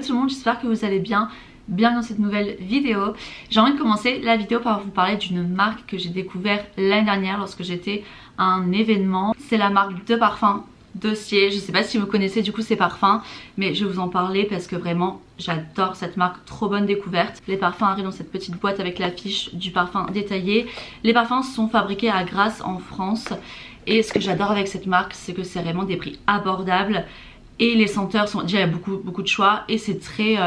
tout le monde, j'espère que vous allez bien. Bienvenue dans cette nouvelle vidéo. J'ai envie de commencer la vidéo par vous parler d'une marque que j'ai découvert l'année dernière lorsque j'étais à un événement. C'est la marque de parfum Dossier. Je sais pas si vous connaissez du coup ces parfums, mais je vais vous en parler parce que vraiment j'adore cette marque, trop bonne découverte. Les parfums arrivent dans cette petite boîte avec l'affiche du parfum détaillé. Les parfums sont fabriqués à Grasse en France et ce que j'adore avec cette marque, c'est que c'est vraiment des prix abordables. Et les senteurs sont déjà, il y a beaucoup de choix et c'est très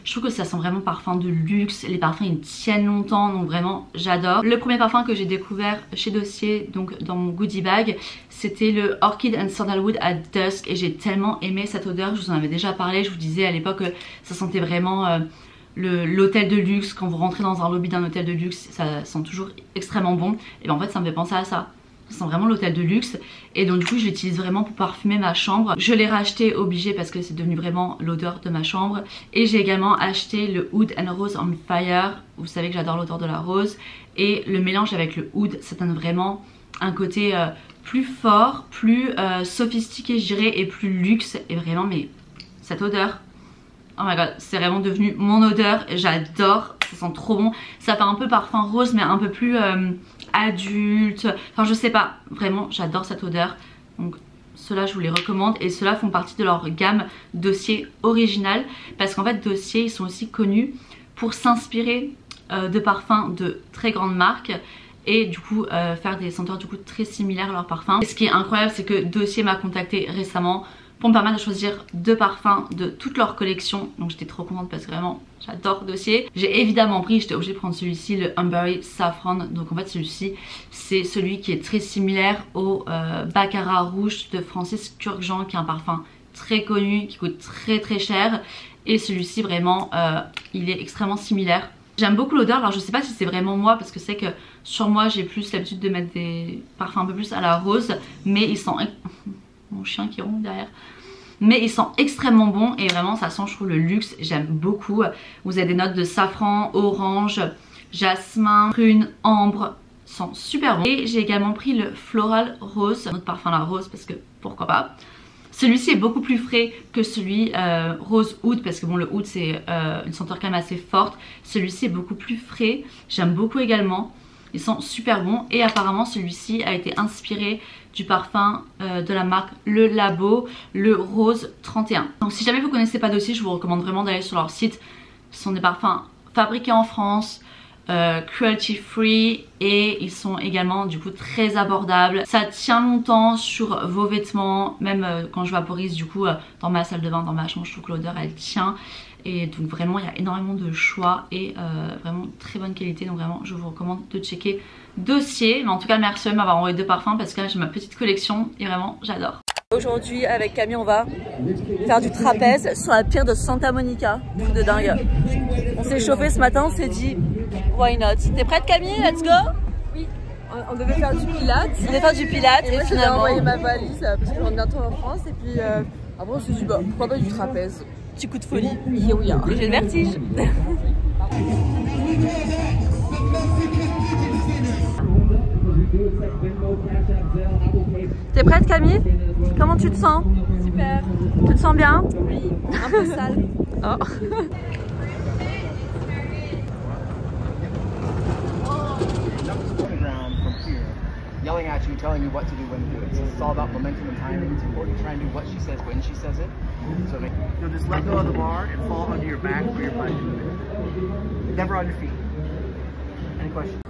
je trouve que ça sent vraiment parfum de luxe. Les parfums ils tiennent longtemps, donc vraiment j'adore. Le premier parfum que j'ai découvert chez Dossier, donc dans mon goodie bag, c'était le Orchid and Sandalwood at Dusk et j'ai tellement aimé cette odeur. Je vous en avais déjà parlé, je vous disais à l'époque que ça sentait vraiment l'hôtel de luxe. Quand vous rentrez dans un lobby d'un hôtel de luxe, ça sent toujours extrêmement bon. Et ben en fait ça me fait penser à ça. Ça sent vraiment l'hôtel de luxe et donc du coup je l'utilise vraiment pour parfumer ma chambre. Je l'ai racheté obligé parce que c'est devenu vraiment l'odeur de ma chambre. Et j'ai également acheté le Oud and Rose on Fire. Vous savez que j'adore l'odeur de la rose et le mélange avec le oud ça donne vraiment un côté plus fort, plus sophistiqué je dirais et plus luxe. Et vraiment mais cette odeur, oh my god, c'est vraiment devenu mon odeur. J'adore, ça sent trop bon. Ça fait un peu parfum rose mais un peu plus adulte, enfin je sais pas, vraiment j'adore cette odeur. Donc ceux-là je vous les recommande et ceux-là font partie de leur gamme Dossier original parce qu'en fait Dossier ils sont aussi connus pour s'inspirer de parfums de très grandes marques et du coup faire des senteurs du coup très similaires à leurs parfums. Et ce qui est incroyable c'est que Dossier m'a contacté récemment pour me permettre de choisir deux parfums de toute leur collection. Donc j'étais trop contente parce que vraiment j'adore Dossier. J'ai évidemment pris, j'étais obligée de prendre celui-ci, le Amberry Saffron. Donc en fait celui-ci c'est celui qui est très similaire au Baccarat Rouge de Francis Kurkdjian, qui est un parfum très connu, qui coûte très cher. Et celui-ci vraiment il est extrêmement similaire. J'aime beaucoup l'odeur, alors je sais pas si c'est vraiment moi parce que c'est que sur moi j'ai plus l'habitude de mettre des parfums un peu plus à la rose. Mais ils sont... Mon chien qui ronfle derrière. Mais ils sont extrêmement bons et vraiment ça sent je trouve le luxe, j'aime beaucoup. Vous avez des notes de safran, orange, jasmin, prune, ambre, sont super bons. Et j'ai également pris le Floral Rose, un autre parfum la rose parce que pourquoi pas. Celui-ci est beaucoup plus frais que celui Rose Oud parce que bon le Oud c'est une senteur quand même assez forte. Celui-ci est beaucoup plus frais, j'aime beaucoup également. Ils sont super bons et apparemment celui-ci a été inspiré du parfum de la marque Le Labo, le Rose 31. Donc si jamais vous connaissez pas Dossier, je vous recommande vraiment d'aller sur leur site. Ce sont des parfums fabriqués en France, cruelty free et ils sont également du coup très abordables. Ça tient longtemps sur vos vêtements, même quand je vaporise du coup dans ma salle de bain, dans ma chambre, je trouve que l'odeur elle tient. Et donc vraiment il y a énormément de choix et vraiment très bonne qualité, donc vraiment je vous recommande de checker Dossier. Mais en tout cas merci de m'avoir envoyé deux parfums parce que là j'ai ma petite collection et vraiment j'adore. Aujourd'hui avec Camille on va faire du trapèze sur la pierre de Santa Monica, truc de dingue. On s'est chauffé ce matin, on s'est dit why not. T'es prête Camille? Let's go. Oui, on devait faire du pilates. On devait faire du pilates et moi, finalement envoyé ma valise parce que je rentre bientôt en France et puis après on s'est dit bah pourquoi pas du trapèze. petit coup de folie. Here we are. J'ai le vertige. T'es prête Camille? Comment tu te sens? Super. Tu te sens bien? Oui, un peu sale. Oh. Yelling at you, telling you what to do when to do it. So it's all about momentum and timing. It's important to try and do what she says when she says it. So you'll just let go of the bar and fall onto your back for your butt. Never on your feet. Any questions?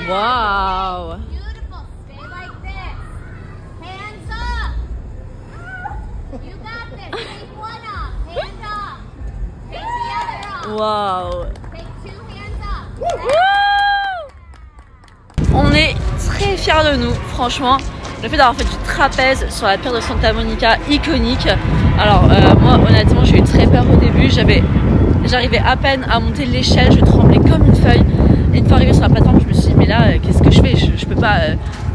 Wow. Beautiful. Stay like this. Hands up. You got this. Take one off. Hand off. Take the other off. Wow. Take two hands up. On est très fiers de nous, franchement. Le fait d'avoir fait du trapèze sur la pierre de Santa Monica, iconique. Alors moi honnêtement j'ai eu très peur au début, j'arrivais à peine à monter l'échelle, je tremblais comme une feuille. Et une fois arrivée sur la plateforme, je me suis dit mais là qu'est-ce que je fais, je peux pas.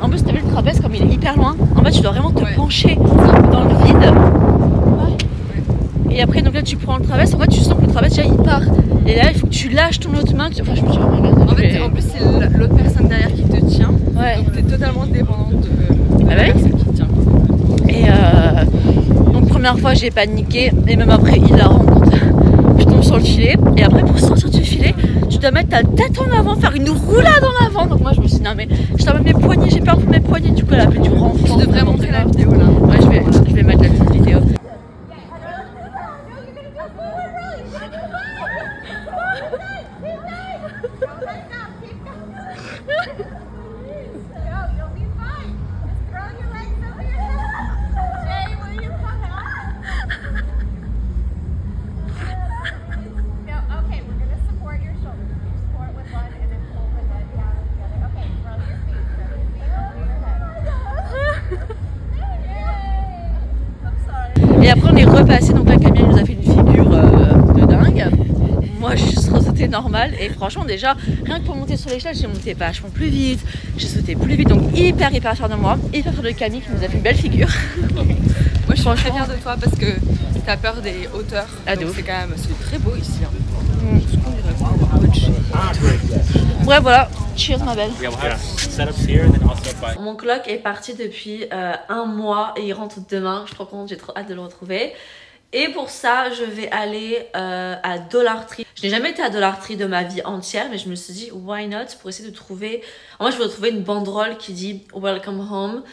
En plus t'as vu le trapèze comme il est hyper loin, en fait tu dois vraiment te pencher dans le vide. Et après donc là tu prends le trapèze, en fait tu sens que le trapèze déjà il part. Et là il faut que tu lâches ton autre main. Enfin je me dis oh my god. En plus c'est l'autre personne derrière qui te tient. Ouais. Donc t'es totalement dépendante de la personne qui te tient. Et donc première fois j'ai paniqué et même après hilarant quand je tombe sur le filet. Et après pour sortir du filet tu dois mettre ta tête en avant, faire une roulade en avant. Donc moi je me suis dit non mais je t'emmène mes poignets, j'ai peur pour mes poignets. Du coup elle a fait du renfort. Tu devrais montrer la vidéo là. Ouais je vais mettre la petite vidéo. Et après on est repassé, donc là Camille nous a fait une figure de dingue. Moi je suis sautée normal et franchement déjà rien que pour monter sur l'échelle j'ai monté vachement plus vite, j'ai sauté plus vite, donc hyper fière de moi, hyper fière de Camille qui nous a fait une belle figure. Moi je suis très fière de toi parce que t'as peur des hauteurs, donc c'est quand même très beau ici. Hein. Bref voilà, cheers ma belle. Mon coloc est parti depuis 1 mois et il rentre demain, je suis trop contente, j'ai trop hâte de le retrouver. Et pour ça je vais aller à Dollar Tree. Je n'ai jamais été à Dollar Tree de ma vie entière, mais je me suis dit why not pour essayer de trouver. Moi je voudrais trouver une banderole qui dit Welcome Home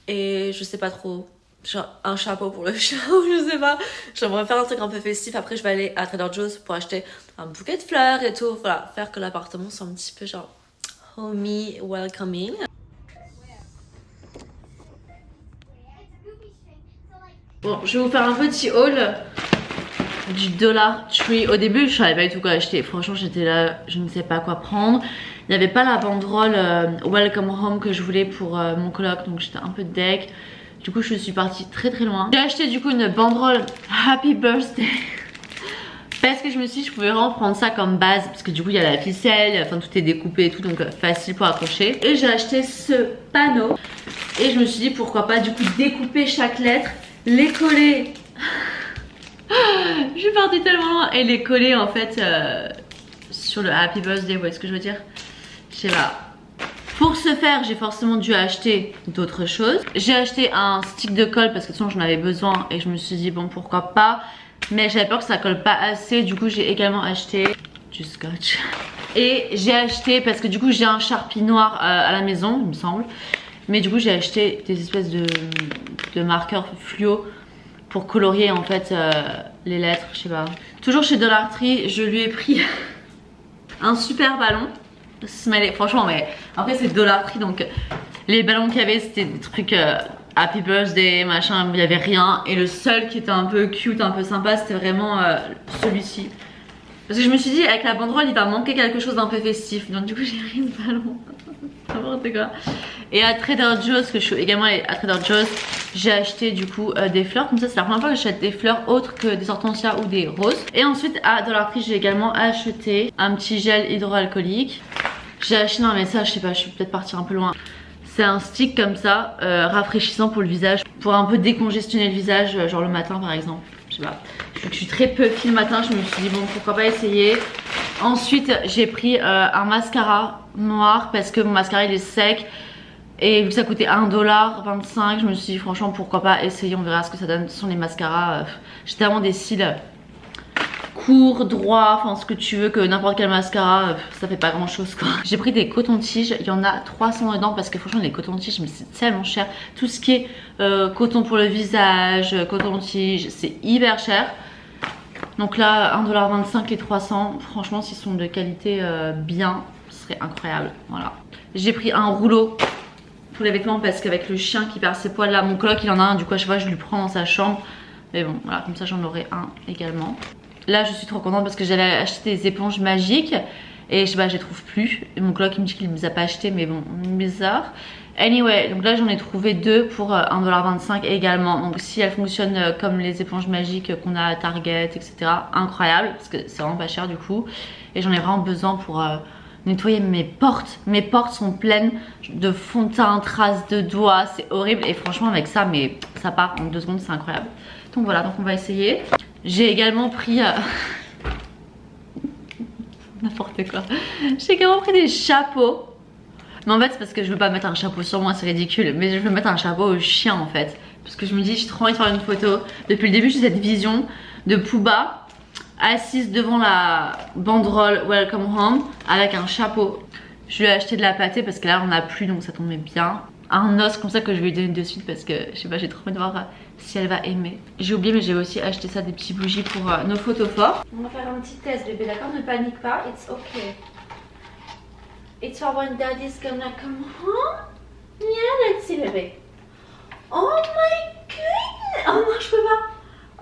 et je sais pas trop. Genre un chapeau pour le chat ou je sais pas. J'aimerais faire un truc un peu festif. Après je vais aller à Trader Joe's pour acheter un bouquet de fleurs et tout. Voilà, faire que l'appartement soit un petit peu genre homey, welcoming. Bon, je vais vous faire un petit haul du Dollar Tree. Au début je savais pas du tout quoi acheter. Franchement j'étais là, je ne sais pas quoi prendre. Il n'y avait pas la banderole Welcome Home que je voulais pour mon coloc, donc j'étais un peu deg. Du coup je suis partie très loin. J'ai acheté du coup une banderole Happy Birthday parce que je me suis dit je pouvais vraiment prendre ça comme base, parce que du coup il y a la ficelle, enfin tout est découpé et tout, donc facile pour accrocher. Et j'ai acheté ce panneau et je me suis dit pourquoi pas du coup découper chaque lettre, les coller. Je suis partie tellement loin et les coller en fait sur le Happy Birthday, vous voyez ce que je veux dire? Je sais pas. Pour ce faire, j'ai forcément dû acheter d'autres choses. J'ai acheté un stick de colle parce que de toute façon j'en avais besoin et je me suis dit bon pourquoi pas. Mais j'avais peur que ça colle pas assez, du coup j'ai également acheté du scotch. Et j'ai acheté, parce que du coup j'ai un Sharpie noir à la maison il me semble. Mais du coup j'ai acheté des espèces de marqueurs fluo pour colorier en fait les lettres, je sais pas. Toujours chez Dollar Tree, je lui ai pris un super ballon. Franchement mais après c'est Dollar Tree donc les ballons qu'il y avait c'était des trucs Happy Birthday machin, il n'y avait rien. Et le seul qui était un peu cute, un peu sympa, c'était vraiment celui-ci. Parce que je me suis dit avec la banderole il va manquer quelque chose d'un peu festif. Donc du coup j'ai pris ce ballon. N'importe quoi. Et à Trader Joe's, que je suis également à Trader Joe's, j'ai acheté du coup des fleurs. Comme ça c'est la première fois que j'achète des fleurs autres que des hortensias ou des roses. Et ensuite à Dollar Tree j'ai également acheté un petit gel hydroalcoolique. J'ai acheté, non mais ça je sais pas, je suis peut-être partie un peu loin. C'est un stick comme ça, rafraîchissant pour le visage, pour un peu décongestionner le visage, genre le matin par exemple. Je sais pas, vu que je suis très puffy le matin, je me suis dit bon pourquoi pas essayer. Ensuite j'ai pris un mascara noir parce que mon mascara il est sec. Et vu que ça coûtait 1,25$, je me suis dit franchement pourquoi pas essayer, on verra ce que ça donne. Ce sont les mascaras, j'ai tellement des cils courts, droits, enfin ce que tu veux, que n'importe quel mascara, ça fait pas grand chose quoi. J'ai pris des cotons-tiges, il y en a 300 dedans parce que franchement les cotons-tiges mais c'est tellement cher. Tout ce qui est coton pour le visage, coton-tige, c'est hyper cher. Donc là 1,25$ les 300, franchement s'ils sont de qualité bien, ce serait incroyable, voilà. J'ai pris un rouleau pour les vêtements parce qu'avec le chien qui perd ses poils là, mon coloc il en a un, du coup à chaque fois je lui prends dans sa chambre. Mais bon voilà, comme ça j'en aurai un également. Là je suis trop contente parce que j'avais acheté des éponges magiques et je sais pas, je les trouve plus. Et mon coloc il me dit qu'il ne les a pas achetées, mais bon bizarre. Anyway, donc là j'en ai trouvé 2 pour 1,25$ également. Donc si elles fonctionnent comme les éponges magiques qu'on a à Target, etc. Incroyable, parce que c'est vraiment pas cher du coup. Et j'en ai vraiment besoin pour nettoyer mes portes. Mes portes sont pleines de fond de teint, traces de doigts, c'est horrible. Et franchement avec ça, mais ça part en 2 secondes, c'est incroyable. Donc voilà, donc on va essayer. J'ai également pris... n'importe quoi. J'ai également pris des chapeaux. Mais en fait c'est parce que je veux pas mettre un chapeau sur moi, c'est ridicule. Mais je veux mettre un chapeau au chien en fait. Parce que je me dis j'ai trop envie de faire une photo. Depuis le début j'ai cette vision de Pooba assise devant la banderole Welcome Home avec un chapeau. Je lui ai acheté de la pâtée parce que là on a plus, donc ça tombait bien. Un os comme ça que je vais lui donner de suite parce que je sais pas, j'ai trop envie de voir si elle va aimer. J'ai oublié mais j'ai aussi acheté ça, des petits bougies pour nos photos forts. On va faire un petit test bébé, d'accord? Ne panique pas, it's okay. It's for when daddy's gonna come home. Yeah, let's see bébé. Oh my goodness. Oh non, je peux pas.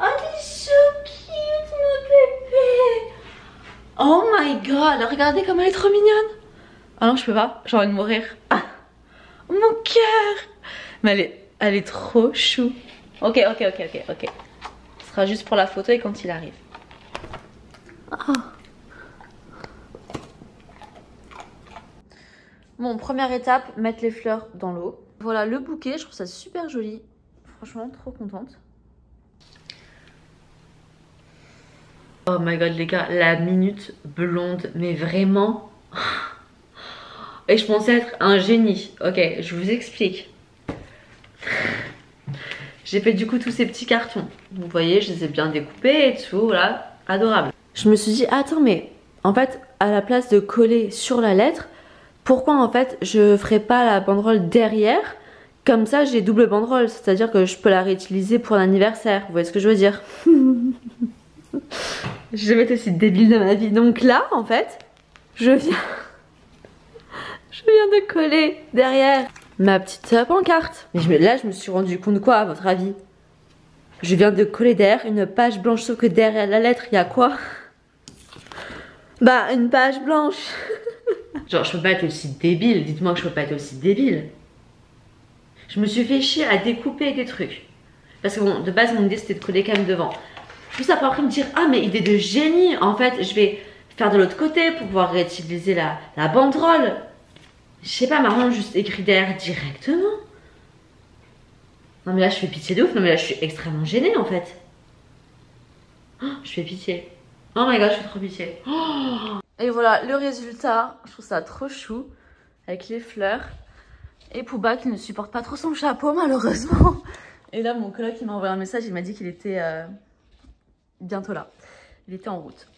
Oh, t'es so cute, mon bébé. Oh my god, regardez comme elle est trop mignonne. Oh non, je peux pas, j'ai envie de mourir. Ah, mon cœur. Mais elle est trop chou. Ok. Ce sera juste pour la photo et quand il arrive. Oh. Bon, première étape, mettre les fleurs dans l'eau. Voilà le bouquet, je trouve ça super joli. Franchement, trop contente. Oh my god les gars, la minute blonde, mais vraiment. Et je pensais être un génie. Ok, je vous explique. J'ai fait du coup tous ces petits cartons. Vous voyez, je les ai bien découpés et tout, voilà, adorable. Je me suis dit, attends mais en fait, à la place de coller sur la lettre, pourquoi en fait je ferais pas la banderole derrière? Comme ça j'ai double banderole, c'est-à-dire que je peux la réutiliser pour l'anniversaire. Vous voyez ce que je veux dire? J'ai jamais été aussi débile de ma vie. Donc là en fait, je viens de coller derrière ma petite pancarte. Mais là je me suis rendu compte quoi à votre avis? Je viens de coller derrière une page blanche, sauf que derrière la lettre il y a quoi? Bah une page blanche. Genre je peux pas être aussi débile, dites-moi que je peux pas être aussi débile. Je me suis fait chier à découper des trucs. Parce que bon, de base mon idée c'était de coller quand même devant. Juste après me dire, ah mais idée de génie, en fait je vais faire de l'autre côté pour pouvoir réutiliser la banderole. Je sais pas, marrant juste écrit derrière directement. Non mais là je fais pitié de ouf, non mais là je suis extrêmement gênée en fait. Oh, je fais pitié. Oh my god, je fais trop pitié. Oh. Et voilà le résultat, je trouve ça trop chou. Avec les fleurs. Et Pooba qui ne supporte pas trop son chapeau malheureusement. Et là mon coloc il m'a envoyé un message, il m'a dit qu'il était bientôt là. Il était en route.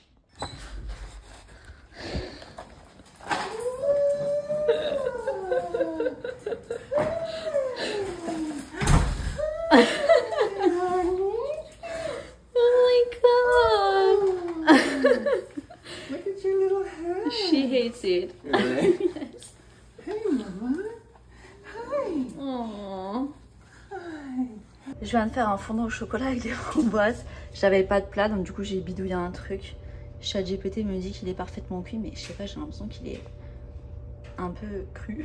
Look at your little hair. She hates it. Really? Yes. Hey, Mama. Hi. Oh. Hi. Je viens de faire un fondant au chocolat avec des framboises. J'avais pas de plat, donc du coup j'ai bidouillé un truc. ChatGPT me dit qu'il est parfaitement cuit, mais je sais pas, j'ai l'impression qu'il est un peu cru.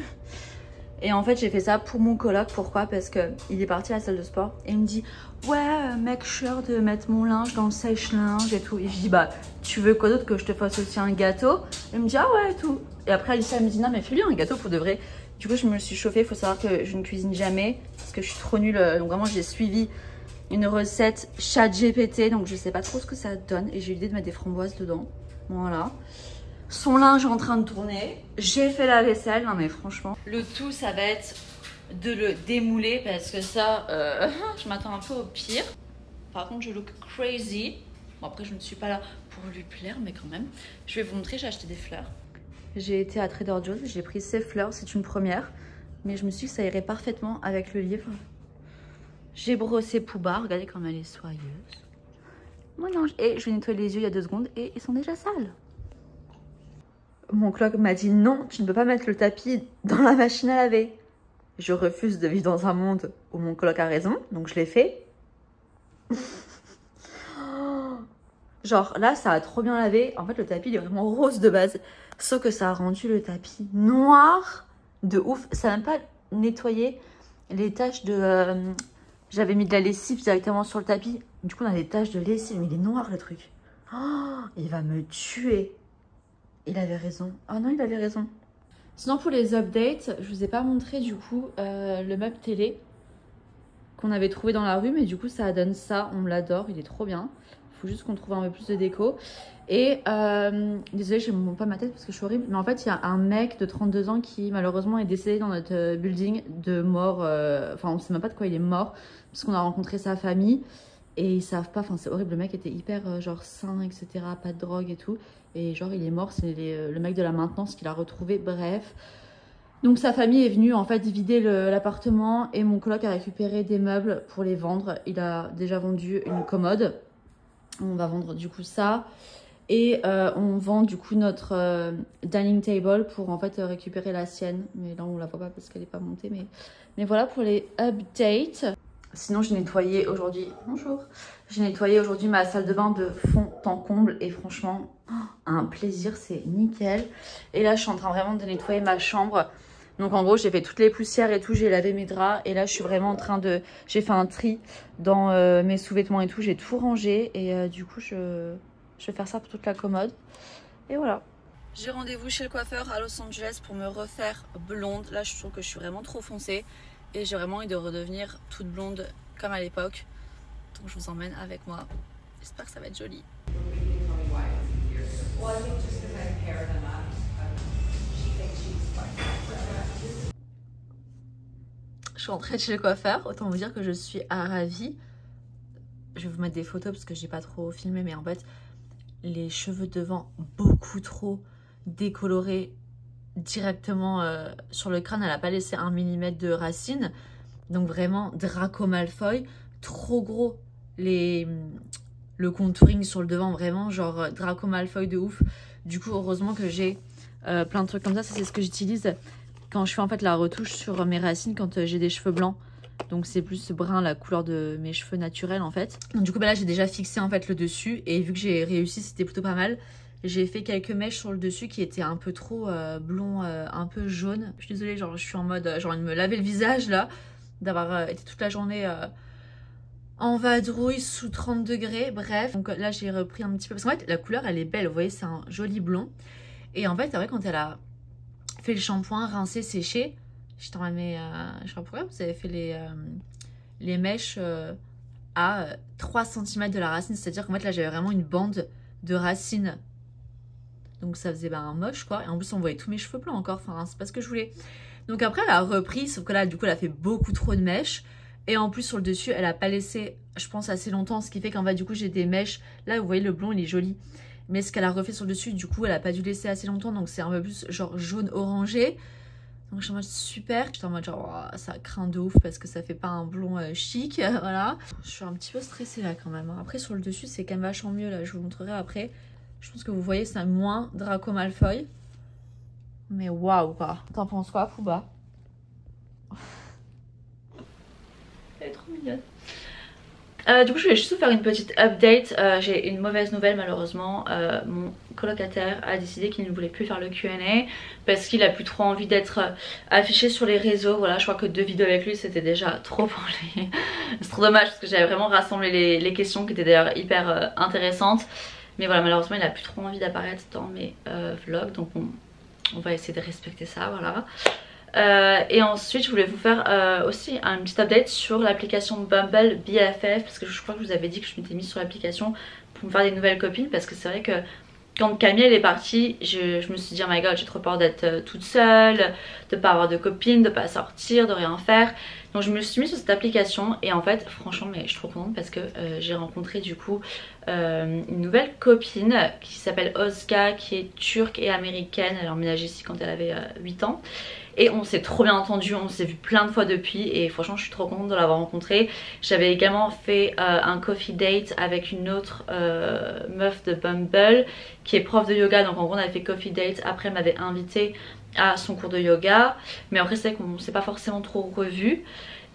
Et en fait j'ai fait ça pour mon coloc. Pourquoi? Parce que il est parti à la salle de sport et il me dit ouais make sure de mettre mon linge dans le sèche-linge et tout. Et je dis bah tu veux quoi d'autre que je te fasse aussi un gâteau? Et il me dit ah ouais et tout. Et après Alicia me dit non mais fais-lui un gâteau pour de vrai. Du coup je me suis chauffée. Il faut savoir que je ne cuisine jamais parce que je suis trop nulle. Donc vraiment j'ai suivi une recette ChatGPT, donc je sais pas trop ce que ça donne. Et j'ai eu l'idée de mettre des framboises dedans. Voilà. Son linge est en train de tourner. J'ai fait la vaisselle. Non mais franchement. Le tout ça va être de le démouler parce que ça je m'attends un peu au pire. Par contre je look crazy. Bon après je ne suis pas là pour lui plaire mais quand même. Je vais vous montrer, j'ai acheté des fleurs. J'ai été à Trader Joe's, j'ai pris ces fleurs, c'est une première. Mais je me suis dit que ça irait parfaitement avec le livre. J'ai brossé Pooba, regardez comme elle est soyeuse. Mon ange. Et je lui nettoie les yeux il y a 2 secondes et ils sont déjà sales. Mon coloc m'a dit non, tu ne peux pas mettre le tapis dans la machine à laver. Je refuse de vivre dans un monde où mon coloc a raison, donc je l'ai fait. Genre là, ça a trop bien lavé. En fait, le tapis il est vraiment rose de base. Sauf que ça a rendu le tapis noir de ouf. Ça n'a même pas nettoyer les taches de... j'avais mis de la lessive directement sur le tapis. Du coup, on a des taches de lessive. Mais il est noir, le truc. Oh, il va me tuer. Il avait raison. Ah non, il avait raison. Sinon, pour les updates, je vous ai pas montré, du coup, le meuble télé qu'on avait trouvé dans la rue. Mais du coup, ça donne ça. On l'adore. Il est trop bien. Il faut juste qu'on trouve un peu plus de déco. Et désolée, je ne me montre pas ma tête parce que je suis horrible. Mais en fait, il y a un mec de 32 ans qui malheureusement est décédé dans notre building de mort. Enfin, on ne sait même pas de quoi il est mort. Parce qu'on a rencontré sa famille. Et ils savent pas, enfin c'est horrible. Le mec était hyper genre sain, etc. Pas de drogue et tout. Et genre il est mort. C'est le mec de la maintenance qui l'a retrouvé. Bref. Donc sa famille est venue en fait vider l'appartement. Et mon coloc a récupéré des meubles pour les vendre. Il a déjà vendu une commode. On va vendre du coup ça. Et on vend du coup notre dining table pour en fait récupérer la sienne. Mais là on la voit pas parce qu'elle n'est pas montée. Mais voilà pour les updates. Sinon j'ai nettoyé aujourd'hui, bonjour. J'ai nettoyé aujourd'hui ma salle de bain de fond en comble. Et franchement, un plaisir, c'est nickel. Et là je suis en train vraiment de nettoyer ma chambre. Donc en gros j'ai fait toutes les poussières et tout, j'ai lavé mes draps. Et là je suis vraiment en train de... J'ai fait un tri dans mes sous-vêtements et tout. J'ai tout rangé et du coup je vais faire ça pour toute la commode. Et voilà. J'ai rendez-vous chez le coiffeur à Los Angeles pour me refaire blonde. Là je trouve que je suis vraiment trop foncée. Et j'ai vraiment envie de redevenir toute blonde comme à l'époque. Donc je vous emmène avec moi. J'espère que ça va être joli. Je suis rentrée chez le coiffeur. Autant vous dire que je suis ravie. Je vais vous mettre des photos parce que j'ai pas trop filmé. Mais en fait, les cheveux devant beaucoup trop décolorés directement sur le crâne. Elle n'a pas laissé 1 mm de racine. Donc vraiment Draco Malfoy. Trop gros le contouring sur le devant. Vraiment genre Draco Malfoy de ouf. Du coup heureusement que j'ai plein de trucs comme ça. Ça c'est ce que j'utilise quand je fais en fait la retouche sur mes racines. Quand j'ai des cheveux blancs. Donc c'est plus brun la couleur de mes cheveux naturels en fait. Donc du coup bah là j'ai déjà fixé en fait le dessus. Et vu que j'ai réussi c'était plutôt pas mal. J'ai fait quelques mèches sur le dessus qui étaient un peu trop blond, un peu jaune. Je suis désolée, genre je suis en mode, j'ai envie de me laver le visage là. D'avoir été toute la journée en vadrouille sous 30 degrés. Bref, donc là j'ai repris un petit peu. Parce qu'en fait la couleur elle est belle, vous voyez c'est un joli blond. Et en fait c'est vrai quand elle a fait le shampoing, rincé, séché. J'étais en mode mais je sais pas pourquoi vous avez fait les mèches à 3 cm de la racine. C'est-à-dire qu'en fait là j'avais vraiment une bande de racines. Donc ça faisait un moche quoi. Et en plus on voyait tous mes cheveux blancs encore. Enfin c'est pas ce que je voulais. Donc après elle a repris. Sauf que là du coup elle a fait beaucoup trop de mèches. Et en plus sur le dessus elle a pas laissé je pense assez longtemps. Ce qui fait qu'en fait du coup j'ai des mèches. Là vous voyez le blond il est joli. Mais ce qu'elle a refait sur le dessus du coup elle a pas dû laisser assez longtemps. Donc c'est un peu plus genre jaune orangé. Donc je suis en mode super. J'étais en mode genre oh, ça craint de ouf. Parce que ça fait pas un blond chic. Voilà. Je suis un petit peu stressée là quand même. Après sur le dessus c'est quand même vachement mieux là. Je vous montrerai après. Je pense que vous voyez, c'est moins Draco Malfoy. Mais waouh quoi. T'en penses quoi, Pouba? Elle est trop mignonne. Du coup, je voulais juste vous faire une petite update. J'ai une mauvaise nouvelle malheureusement. Mon colocataire a décidé qu'il ne voulait plus faire le Q&A parce qu'il a plus trop envie d'être affiché sur les réseaux. Voilà, je crois que 2 vidéos avec lui c'était déjà trop pour lui. C'est trop dommage parce que j'avais vraiment rassemblé les questions qui étaient d'ailleurs hyper intéressantes. Mais voilà, malheureusement il a plus trop envie d'apparaître dans mes vlogs. Donc on va essayer de respecter ça, voilà. Et ensuite je voulais vous faire aussi un petit update sur l'application Bumble BFF. Parce que je crois que je vous avais dit que je m'étais mise sur l'application pour me faire des nouvelles copines. Parce que c'est vrai que quand Camille elle est partie, je me suis dit oh my god j'ai trop peur d'être toute seule, de pas avoir de copine, de pas sortir, de rien faire. Donc je me suis mise sur cette application et en fait franchement mais je suis trop contente parce que j'ai rencontré du coup une nouvelle copine qui s'appelle Ozka, qui est turque et américaine. Elle a emménagé ici quand elle avait 8 ans. Et on s'est trop bien entendu, on s'est vu plein de fois depuis et franchement je suis trop contente de l'avoir rencontrée. J'avais également fait un coffee date avec une autre meuf de Bumble qui est prof de yoga. Donc en gros on avait fait coffee date, après elle m'avait invitée à son cours de yoga. Mais après c'est vrai qu'on s'est pas forcément trop revus.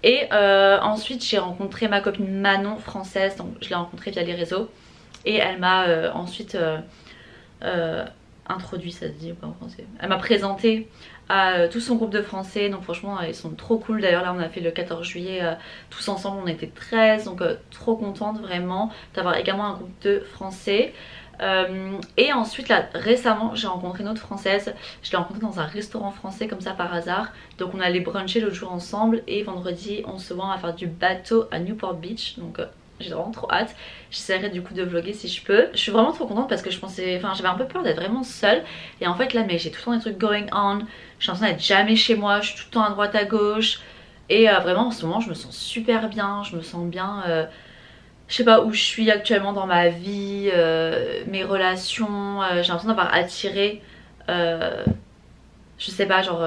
Et ensuite j'ai rencontré ma copine Manon française, donc je l'ai rencontrée via les réseaux. Et elle m'a ensuite introduit, ça se dit pas en français. Elle m'a présenté à tout son groupe de français, donc franchement ils sont trop cool. D'ailleurs là on a fait le 14 juillet tous ensemble, on était 13, donc trop contente vraiment d'avoir également un groupe de français. Et ensuite là récemment j'ai rencontré une autre française, je l'ai rencontrée dans un restaurant français comme ça par hasard, donc on allait bruncher l'autre jour ensemble et vendredi on se voit à faire du bateau à Newport Beach, donc j'ai vraiment trop hâte. J'essaierai du coup de vlogger si je peux. Je suis vraiment trop contente parce que je pensais, enfin j'avais un peu peur d'être vraiment seule. Et en fait là mais j'ai tout le temps des trucs going on. Je suis en train d'être jamais chez moi, je suis tout le temps à droite à gauche. Et vraiment en ce moment je me sens super bien, je me sens bien. Je sais pas où je suis actuellement dans ma vie, mes relations. J'ai l'impression d'avoir attiré, je sais pas, genre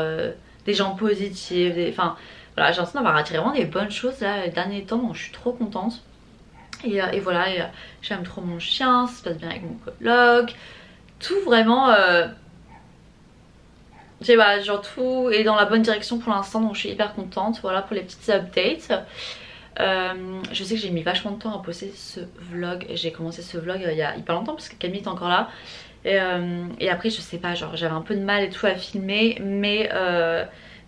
des gens positifs. Enfin voilà, j'ai l'impression d'avoir attiré vraiment des bonnes choses là les derniers temps, donc je suis trop contente. Et voilà, j'aime trop mon chien, ça se passe bien avec mon coloc, tout vraiment, je sais pas, genre tout est dans la bonne direction pour l'instant, donc je suis hyper contente. Voilà pour les petites updates. Je sais que j'ai mis vachement de temps à poster ce vlog, j'ai commencé ce vlog il y a hyper longtemps parce que Camille est encore là. Et après je sais pas, genre j'avais un peu de mal et tout à filmer, mais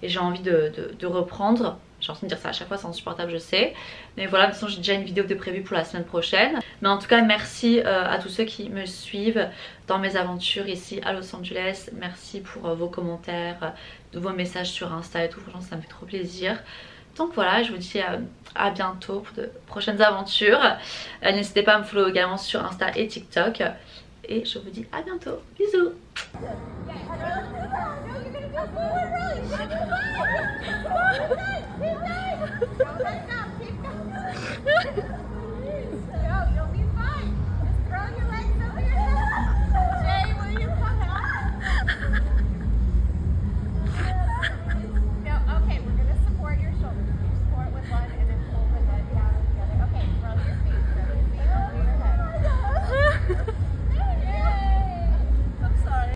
j'ai envie de reprendre. J'ai envie de dire ça à chaque fois, c'est insupportable, je sais. Mais voilà, de toute façon j'ai déjà une vidéo de prévue pour la semaine prochaine. Mais en tout cas merci à tous ceux qui me suivent dans mes aventures ici à Los Angeles. Merci pour vos commentaires, vos messages sur Insta et tout, franchement ça me fait trop plaisir. Donc voilà, je vous dis à bientôt pour de prochaines aventures. N'hésitez pas à me follow également sur Insta et TikTok. Et je vous dis à bientôt. Bisous. Keep going.